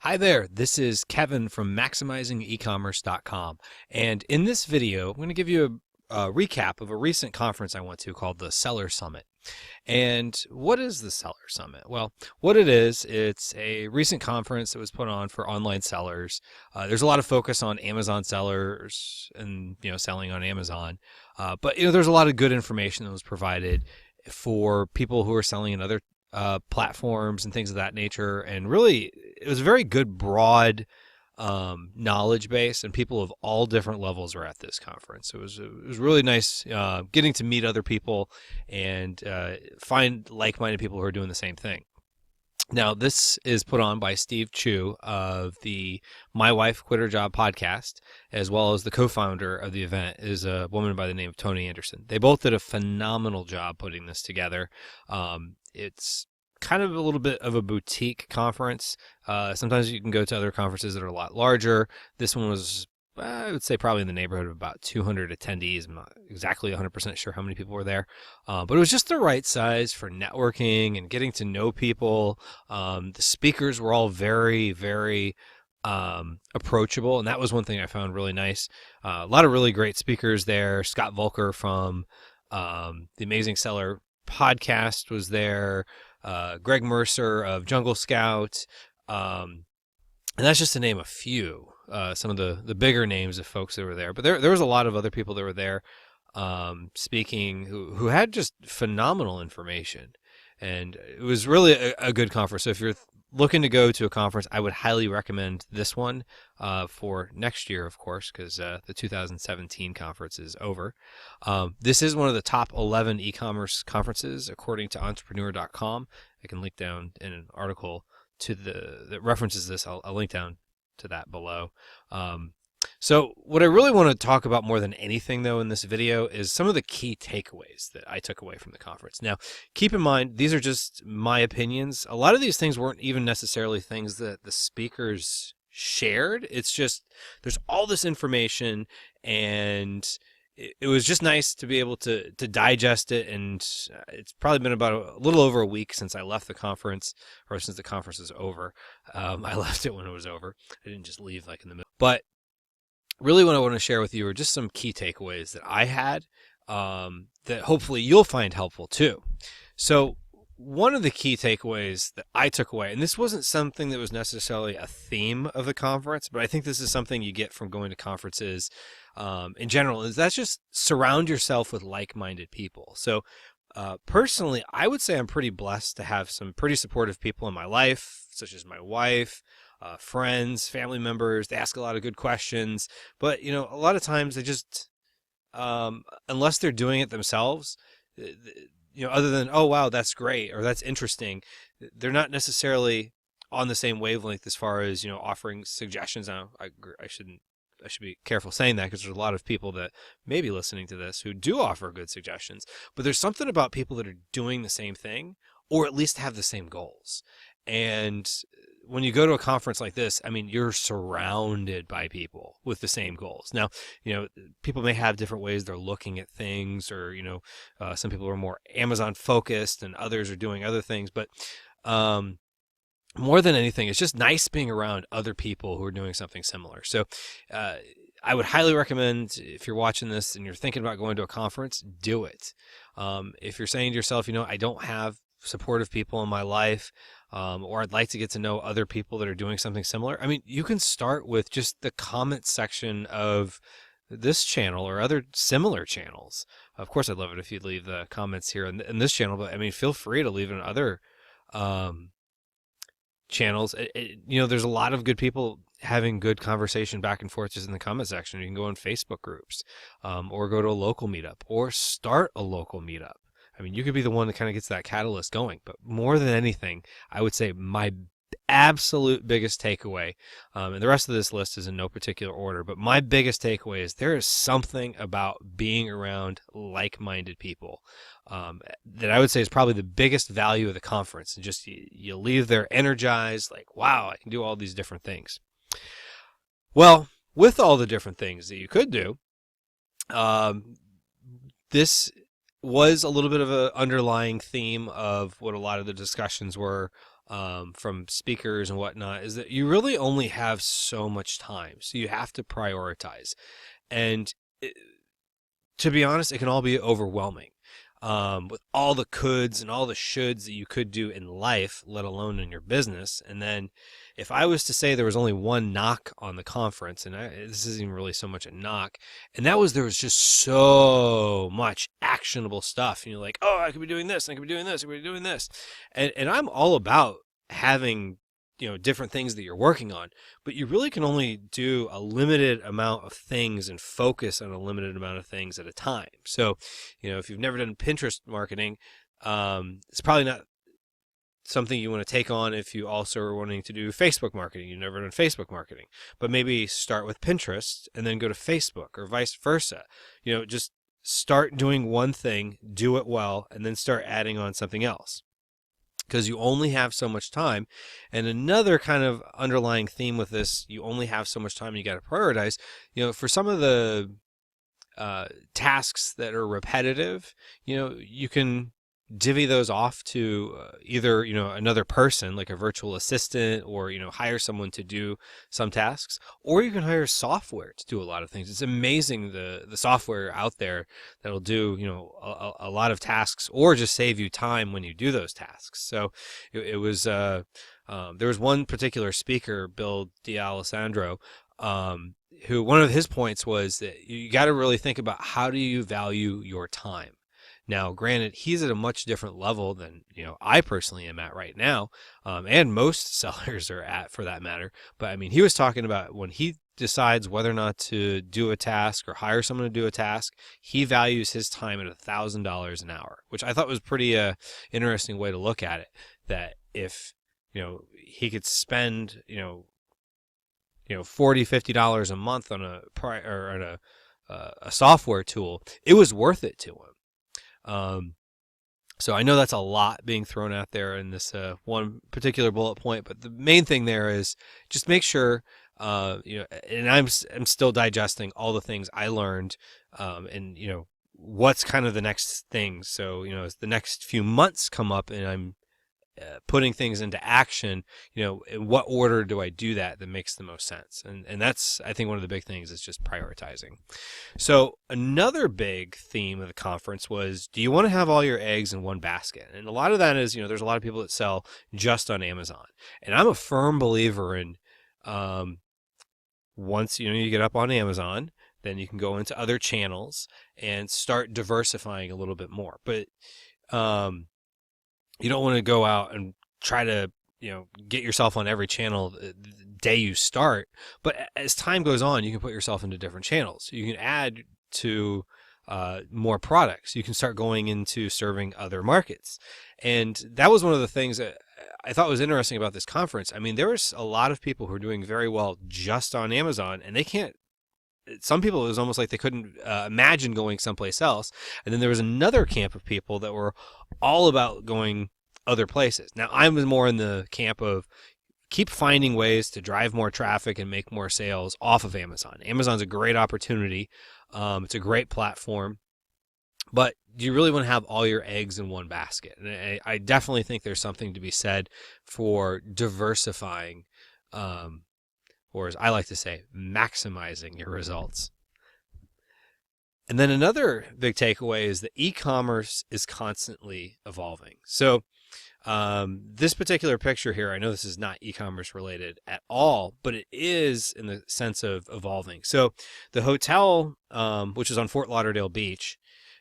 Hi there, this is Kevin from MaximizingEcommerce.com, and in this video, I'm going to give you a recap of a recent conference I went to called the Seller Summit. And what is the Seller Summit? Well, what it is, it's a recent conference that was put on for online sellers. There's a lot of focus on Amazon sellers and selling on Amazon, but there's a lot of good information that was provided for people who are selling in other platforms and things of that nature. And really, it was a very good, broad knowledge base, and people of all different levels were at this conference. It was really nice getting to meet other people and find like-minded people who are doing the same thing. Now, this is put on by Steve Chou of the My Wife Quit Her Job podcast, as well as the co-founder of the event is a woman by the name of Tony Anderson. They both did a phenomenal job putting this together. It's kind of a little bit of a boutique conference. Sometimes you can go to other conferences that are a lot larger. This one was, I would say, probably in the neighborhood of about 200 attendees. I'm not exactly 100% sure how many people were there, but it was just the right size for networking and getting to know people. The speakers were all very, very approachable, and that was one thing I found really nice. A lot of really great speakers there. Scott Volker from the Amazing Seller podcast was there. Greg Mercer of Jungle Scout, and that's just to name a few. Some of the bigger names of folks that were there, but there was a lot of other people that were there speaking who had just phenomenal information, and it was really a good conference. So if you're looking to go to a conference, I would highly recommend this one for next year, of course, because the 2017 conference is over. This is one of the top 11 e-commerce conferences according to entrepreneur.com. I can link down in an article that references this. I'll link down to that below. So what I really want to talk about more than anything, though, in this video is some of the key takeaways that I took away from the conference. Now, keep in mind, these are just my opinions. A lot of these things weren't even necessarily things that the speakers shared. It's just there's all this information, and it was just nice to be able to digest it. And it's probably been about a little over a week since I left the conference, or since the conference is over. I left it when it was over. I didn't just leave like in the middle. But really what I want to share with you are just some key takeaways that I had that hopefully you'll find helpful too. So one of the key takeaways that I took away, and this wasn't something that was necessarily a theme of the conference, but I think this is something you get from going to conferences in general, is that's just surround yourself with like-minded people. So personally, I would say I'm pretty blessed to have some pretty supportive people in my life, such as my wife, friends, family members. They ask a lot of good questions, but a lot of times they just, unless they're doing it themselves, other than, oh wow, that's great, or that's interesting, they're not necessarily on the same wavelength as far as offering suggestions. Now, I should be careful saying that, because there's a lot of people that may be listening to this who do offer good suggestions, but there's something about people that are doing the same thing, or at least have the same goals. And when you go to a conference like this, I mean, you're surrounded by people with the same goals. Now, people may have different ways they're looking at things, or, some people are more Amazon focused and others are doing other things. But more than anything, it's just nice being around other people who are doing something similar. So I would highly recommend, if you're watching this and you're thinking about going to a conference, do it. If you're saying to yourself, I don't have supportive people in my life, or I'd like to get to know other people that are doing something similar, I mean, you can start with just the comment section of this channel or other similar channels. Of course, I'd love it if you'd leave the comments here in this channel, but I mean, feel free to leave it in other channels. There's a lot of good people having good conversation back and forth just in the comment section. You can go in Facebook groups, or go to a local meetup, or start a local meetup. I mean, you could be the one that kind of gets that catalyst going. But more than anything, I would say my absolute biggest takeaway, and the rest of this list is in no particular order, but my biggest takeaway is there is something about being around like-minded people that I would say is probably the biggest value of the conference. And just you leave there energized, like, wow, I can do all these different things. Well, with all the different things that you could do, this was a little bit of an underlying theme of what a lot of the discussions were from speakers and whatnot is that you really only have so much time. So you have to prioritize. And to be honest, it can all be overwhelming with all the coulds and all the shoulds that you could do in life, let alone in your business. And then if I was to say there was only one knock on the conference, and this isn't even really so much a knock, and that was there was just so much actionable stuff. And you're like, oh, I could be doing this, I could be doing this, I could be doing this. And I'm all about having different things that you're working on, but you really can only do a limited amount of things and focus on a limited amount of things at a time. So, if you've never done Pinterest marketing, it's probably not something you want to take on if you also are wanting to do Facebook marketing. You've never done Facebook marketing, but maybe start with Pinterest and then go to Facebook or vice versa. Just start doing one thing, do it well, and then start adding on something else, because you only have so much time. And another kind of underlying theme with this, you only have so much time and you got to prioritize. For some of the tasks that are repetitive, you can divvy those off to either another person like a virtual assistant, or hire someone to do some tasks, or you can hire software to do a lot of things. It's amazing the software out there that'll do a lot of tasks, or just save you time when you do those tasks. So it was there was one particular speaker, Bill D'Alessandro, who one of his points was that you got to really think about how do you value your time. Now, granted, he's at a much different level than I personally am at right now, and most sellers are at, for that matter. But I mean, he was talking about when he decides whether or not to do a task or hire someone to do a task, he values his time at $1,000 an hour, which I thought was pretty interesting way to look at it. That if he could spend $40-50 a month on a software tool, it was worth it to him. So I know that's a lot being thrown out there in this one particular bullet point, but the main thing there is just make sure, and I'm still digesting all the things I learned, and what's kind of the next thing. So as the next few months come up and I'm putting things into action, in what order do I do that makes the most sense? And that's, I think, one of the big things is just prioritizing. So another big theme of the conference was, do you want to have all your eggs in one basket? And a lot of that is, there's a lot of people that sell just on Amazon. And I'm a firm believer in, once, you get up on Amazon, then you can go into other channels and start diversifying a little bit more. But, you don't want to go out and try to, get yourself on every channel the day you start. But as time goes on, you can put yourself into different channels. You can add to more products. You can start going into serving other markets. And that was one of the things that I thought was interesting about this conference. I mean, there was a lot of people who are doing very well just on Amazon, and they can't. Some people, it was almost like they couldn't imagine going someplace else. And then there was another camp of people that were all about going other places. Now, I'm more in the camp of keep finding ways to drive more traffic and make more sales off of Amazon. Amazon's a great opportunity. It's a great platform. But do you really want to have all your eggs in one basket? And I definitely think there's something to be said for diversifying, or as I like to say, maximizing your results. And then another big takeaway is that e-commerce is constantly evolving. So this particular picture here, I know this is not e-commerce related at all, but it is in the sense of evolving. So the hotel, which is on Fort Lauderdale Beach,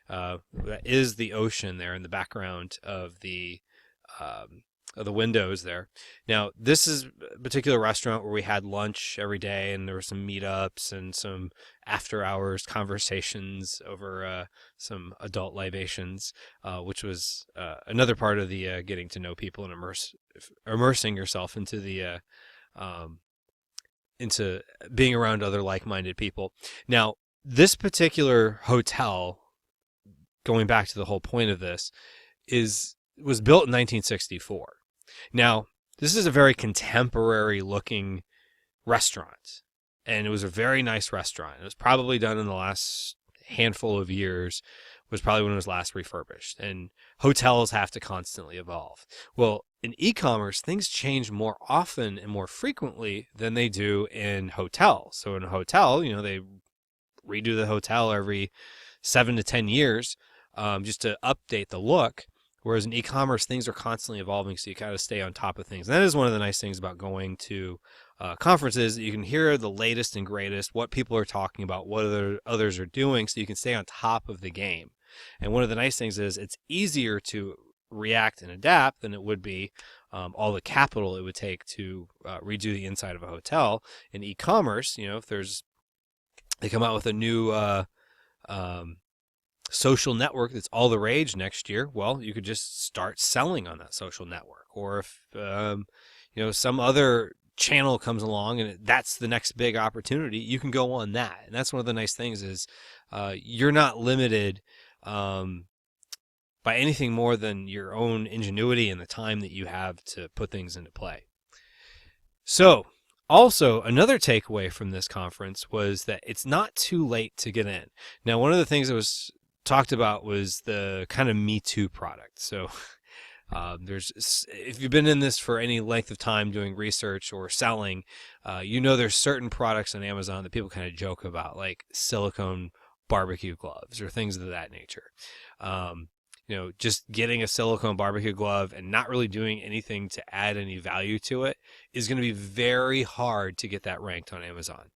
that is the ocean there in the background of the windows there. Now, this is a particular restaurant where we had lunch every day, and there were some meetups and some after-hours conversations over some adult libations, which was another part of the getting to know people and immersing yourself into the into being around other like-minded people. Now, this particular hotel, going back to the whole point of this, was built in 1964. Now, this is a very contemporary looking restaurant, and it was a very nice restaurant. It was probably done in the last handful of years was probably when it was last refurbished, and hotels have to constantly evolve. Well, in e-commerce, things change more often and more frequently than they do in hotels. So in a hotel, they redo the hotel every 7 to 10 years, just to update the look. Whereas in e-commerce, things are constantly evolving, so you kind of stay on top of things. And that is one of the nice things about going to conferences. You can hear the latest and greatest, what people are talking about, what others are doing, so you can stay on top of the game. And one of the nice things is it's easier to react and adapt than it would be all the capital it would take to redo the inside of a hotel. In e-commerce, if they come out with a new social network that's all the rage next year, well, you could just start selling on that social network. Or if some other channel comes along and that's the next big opportunity, you can go on that. And that's one of the nice things is you're not limited by anything more than your own ingenuity and the time that you have to put things into play. So also, another takeaway from this conference was that it's not too late to get in. Now, one of the things that was talked about was the kind of Me Too product. So if you've been in this for any length of time doing research or selling, there's certain products on Amazon that people kind of joke about, like silicone barbecue gloves or things of that nature. Just getting a silicone barbecue glove and not really doing anything to add any value to it is going to be very hard to get that ranked on Amazon.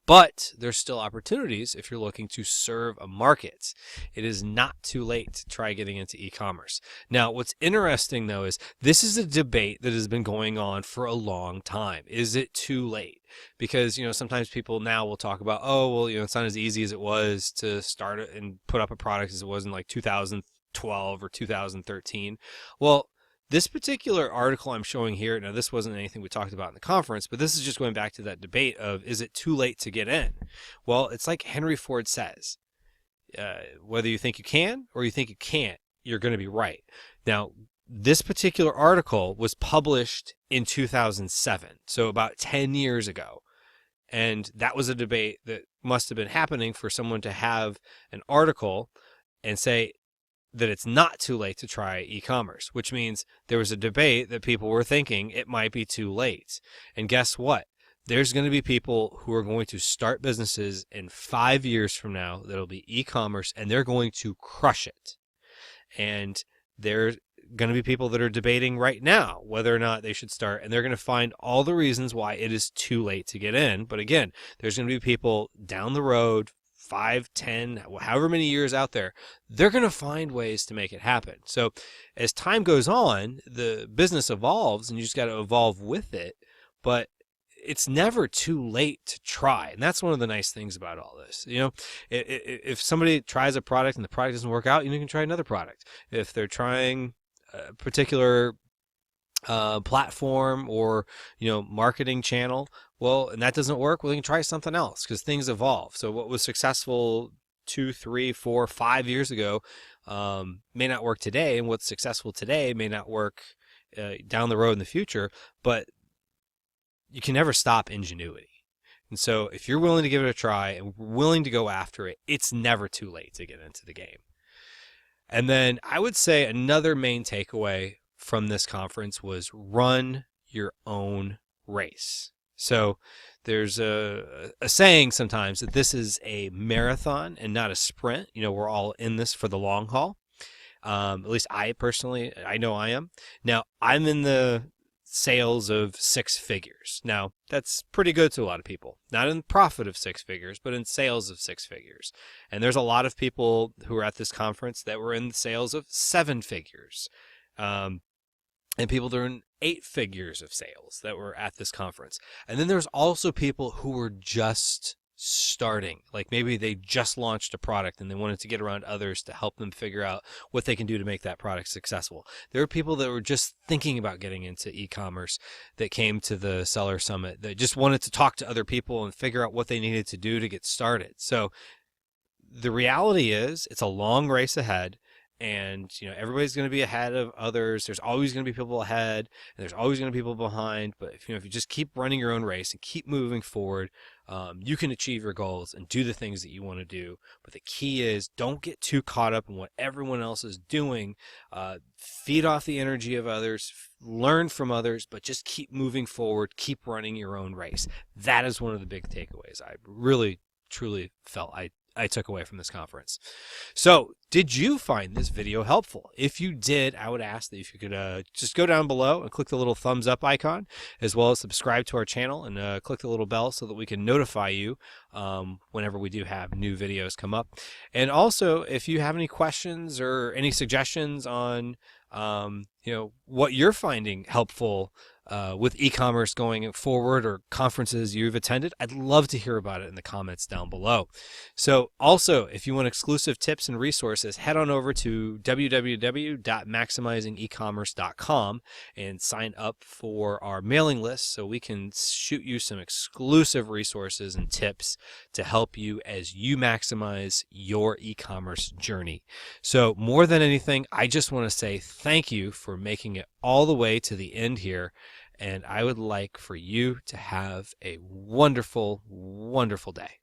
But there's still opportunities if you're looking to serve a market. It is not too late to try getting into e-commerce. Now, what's interesting, though, is this is a debate that has been going on for a long time. Is it too late? Because, sometimes people now will talk about, it's not as easy as it was to start and put up a product as it was in like 2012 or 2013. Well, this particular article I'm showing here, now this wasn't anything we talked about in the conference, but this is just going back to that debate of, is it too late to get in? Well, it's like Henry Ford says, whether you think you can or you think you can't, you're going to be right. Now, this particular article was published in 2007, so about 10 years ago. And that was a debate that must have been happening for someone to have an article and say that it's not too late to try e-commerce, which means there was a debate that people were thinking it might be too late. And guess what? There's going to be people who are going to start businesses in 5 years from now that'll be e-commerce, and they're going to crush it. And there's going to be people that are debating right now whether or not they should start, and they're going to find all the reasons why it is too late to get in. But again, there's going to be people down the road, 5, 10, however many years out there, they're going to find ways to make it happen. So as time goes on, the business evolves and you just got to evolve with it, but it's never too late to try. And that's one of the nice things about all this. If somebody tries a product and the product doesn't work out, you can try another product. If they're trying a particular platform or marketing channel, and that doesn't work, they can try something else, because things evolve. So what was successful 2, 3, 4, 5 years ago may not work today, and what's successful today may not work down the road in the future. But you can never stop ingenuity. And so if you're willing to give it a try and willing to go after it, it's never too late to get into the game. And then I would say another main takeaway from this conference was run your own race. So there's a saying sometimes that this is a marathon and not a sprint. We're all in this for the long haul. At least I personally, I know I am. Now, I'm in the sales of 6 figures. Now, that's pretty good to a lot of people. Not in profit of 6 figures, but in sales of 6 figures. And there's a lot of people who are at this conference that were in the sales of 7 figures. And people that are in 8 figures of sales that were at this conference. And then there's also people who were just starting. Like maybe they just launched a product and they wanted to get around others to help them figure out what they can do to make that product successful. There are people that were just thinking about getting into e-commerce that came to the Seller Summit that just wanted to talk to other people and figure out what they needed to do to get started. So the reality is it's a long race ahead. and everybody's going to be ahead of others. There's always going to be people ahead, and there's always going to be people behind. But if you just keep running your own race and keep moving forward, you can achieve your goals and do the things that you want to do. But the key is, don't get too caught up in what everyone else is doing. Feed off the energy of others, learn from others, but just keep moving forward, keep running your own race. That is one of the big takeaways I really, truly felt I took away from this conference. So, did you find this video helpful? If you did, I would ask that if you could just go down below and click the little thumbs up icon, as well as subscribe to our channel and click the little bell so that we can notify you whenever we do have new videos come up. And also, if you have any questions or any suggestions on what you're finding helpful with e-commerce going forward, or conferences you've attended, I'd love to hear about it in the comments down below. So also, if you want exclusive tips and resources, head on over to www.maximizingecommerce.com and sign up for our mailing list so we can shoot you some exclusive resources and tips to help you as you maximize your e-commerce journey. So more than anything, I just want to say thank you for making it all the way to the end here. And I would like for you to have a wonderful, wonderful day.